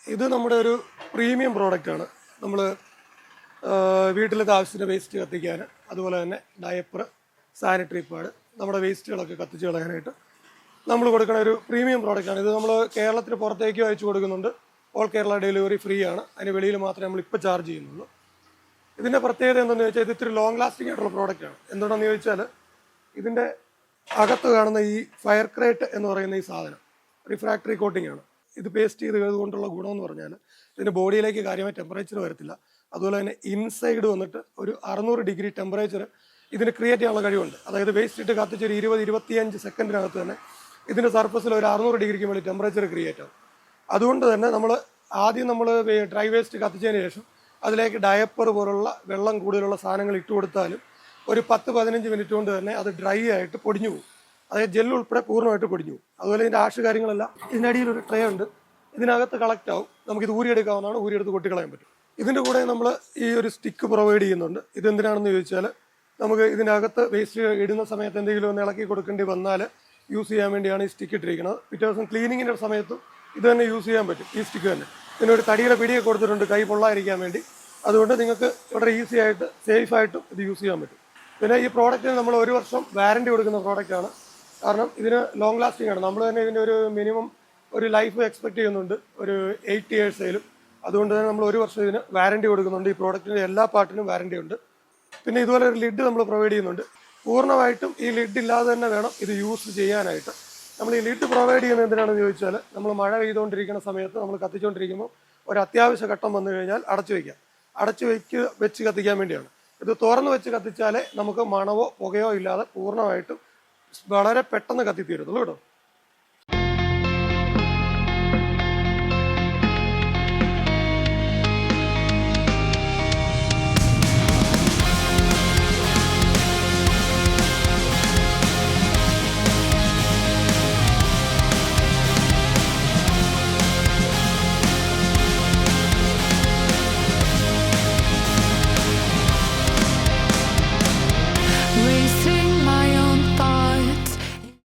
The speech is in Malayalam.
ഇത് നമ്മുടെ ഒരു പ്രീമിയം പ്രോഡക്റ്റാണ്. നമ്മൾ വീട്ടിലത്തെ ആവശ്യത്തിന് വേസ്റ്റ് കത്തിക്കാൻ, അതുപോലെ തന്നെ ഡയപ്പർ, സാനിറ്ററി പാഡ്, നമ്മുടെ വേസ്റ്റുകളൊക്കെ കത്തിച്ച് കളയാനായിട്ട് നമ്മൾ കൊടുക്കുന്ന ഒരു പ്രീമിയം പ്രോഡക്റ്റാണ്. ഇത് നമ്മൾ കേരളത്തിന് പുറത്തേക്ക് അയച്ചു കൊടുക്കുന്നുണ്ട്. ഓൾ കേരള ഡെലിവറി ഫ്രീ ആണ്. അതിന് വെളിയിൽ മാത്രമേ നമ്മളിപ്പോൾ ചാർജ് ചെയ്യുന്നുള്ളൂ. ഇതിൻ്റെ പ്രത്യേകത എന്താണെന്ന് ചോദിച്ചാൽ ഇത് ഇത്തിരി ലോങ് ലാസ്റ്റിംഗ് ആയിട്ടുള്ള പ്രോഡക്റ്റാണ്. എന്തുകൊണ്ടാണെന്ന് ചോദിച്ചാൽ ഇതിൻ്റെ അകത്ത് കാണുന്ന ഈ ഫയർ ക്രേറ്റ് എന്ന് പറയുന്ന ഈ സാധനം റിഫ്രാക്ടറി കോട്ടിംഗ് ആണ്. ഇത് പേസ്റ്റ് ചെയ്ത് കൊണ്ടുള്ള ഗുണമെന്ന് പറഞ്ഞാൽ ഇതിൻ്റെ ബോഡിയിലേക്ക് കാര്യമായ ടെമ്പറേച്ചർ വരത്തില്ല. അതുപോലെ തന്നെ ഇൻസൈഡ് വന്നിട്ട് ഒരു 600 ഡിഗ്രി ടെമ്പറേച്ചർ ഇതിന് ക്രിയേറ്റ് ചെയ്യാനുള്ള കഴിവുണ്ട്. അതായത് വേസ്റ്റ് ഇട്ട് കത്തിച്ച് ഒരു 20-25 സെക്കൻഡിനകത്ത് തന്നെ ഇതിൻ്റെ സർഫസിൽ ഒരു 600 ഡിഗ്രിക്ക് വേണ്ടി ടെമ്പറേച്ചർ ക്രിയേറ്റ് ആവും. അതുകൊണ്ട് തന്നെ ആദ്യം നമ്മൾ ഡ്രൈ വേസ്റ്റ് കത്തിച്ചതിന് ശേഷം അതിലേക്ക് ഡയപ്പർ പോലുള്ള വെള്ളം കൂടുതലുള്ള സാധനങ്ങൾ ഇട്ട് കൊടുത്താലും ഒരു 10-15 മിനിറ്റ് കൊണ്ട് തന്നെ അത് ഡ്രൈ ആയിട്ട് പൊടിഞ്ഞു പോകും. അതായത് ജെല്ല് ഉൾപ്പെടെ പൂർണ്ണമായിട്ട് പൊടിഞ്ഞു പോകും. അതുപോലെ ഇതിൻ്റെ ആഷ് കാര്യങ്ങളെല്ലാം ഇതിൻ്റെ അടിയിൽ ഒരു ട്രേ ഉണ്ട്, ഇതിനകത്ത് കളക്ട് ആവും. നമുക്കിത് ഊരിയെടുക്കാവുന്നതാണ്, ഊരിയെടുത്ത് കൊട്ടിക്കളയാൻ പറ്റും. ഇതിൻ്റെ കൂടെ നമ്മൾ ഈ ഒരു സ്റ്റിക്ക് പ്രൊവൈഡ് ചെയ്യുന്നുണ്ട്. ഇതെന്തിനാണെന്ന് ചോദിച്ചാൽ നമുക്ക് ഇതിനകത്ത് വേസ്റ്റ് ഇടുന്ന സമയത്ത് എന്തെങ്കിലും ഒന്ന് ഇളക്കി കൊടുക്കേണ്ടി വന്നാൽ യൂസ് ചെയ്യാൻ വേണ്ടിയാണ് ഈ സ്റ്റിക്ക് ഇട്ടിരിക്കുന്നത്. പിറ്റേ ദിവസം ക്ലീനിങ്ങിൻ്റെ സമയത്തും ഇത് തന്നെ യൂസ് ചെയ്യാൻ പറ്റും, ഈ സ്റ്റിക്ക് തന്നെ. ഇതിനൊരു തടിയുടെ പിടിയൊക്കെ കൊടുത്തിട്ടുണ്ട് കൈ പൊള്ളാതിരിക്കാൻ വേണ്ടി. അതുകൊണ്ട് നിങ്ങൾക്ക് വളരെ ഈസി ആയിട്ട് സേഫായിട്ടും ഇത് യൂസ് ചെയ്യാൻ പറ്റും. പിന്നെ ഈ പ്രോഡക്റ്റിന് നമ്മൾ 1 വർഷം വാറൻറ്റി കൊടുക്കുന്ന പ്രോഡക്റ്റാണ്. കാരണം ഇതിന് ലോങ് ലാസ്റ്റിംഗ് ആണ്. നമ്മൾ തന്നെ ഇതിൻ്റെ ഒരു മിനിമം ഒരു ലൈഫ് എക്സ്പെക്ട് ചെയ്യുന്നുണ്ട്, ഒരു 8 ഇയേഴ്സേലും. അതുകൊണ്ട് തന്നെ നമ്മൾ 1 വർഷം ഇതിന് വാറൻറ്റി കൊടുക്കുന്നുണ്ട്. ഈ പ്രോഡക്റ്റിൻ്റെ എല്ലാ പാർട്ടിനും വാറൻറ്റി ഉണ്ട്. പിന്നെ ഇതുപോലെ ഒരു ലിഡ് നമ്മൾ പ്രൊവൈഡ് ചെയ്യുന്നുണ്ട്. പൂർണ്ണമായിട്ടും ഈ ലിഡ് ഇല്ലാതെ തന്നെ വേണം ഇത് യൂസ് ചെയ്യാനായിട്ട്. നമ്മൾ ഈ ലിഡ് പ്രൊവൈഡ് ചെയ്യുന്നത് എന്തിനാണെന്ന് ചോദിച്ചാൽ നമ്മൾ മഴ പെയ്തുകൊണ്ടിരിക്കുന്ന സമയത്ത് നമ്മൾ കത്തിച്ചുകൊണ്ടിരിക്കുമ്പോൾ ഒരു അത്യാവശ്യ ഘട്ടം വന്നു കഴിഞ്ഞാൽ അടച്ചു വെച്ച് കത്തിക്കാൻ വേണ്ടിയാണ്. ഇത് തുറന്ന് വെച്ച് കത്തിച്ചാലേ നമുക്ക് മണവോ പുകയോ ഇല്ലാതെ പൂർണ്ണമായിട്ടും വളരെ പെട്ടെന്ന് കത്തിത്തീരത്തുള്ളൂ കേട്ടോ.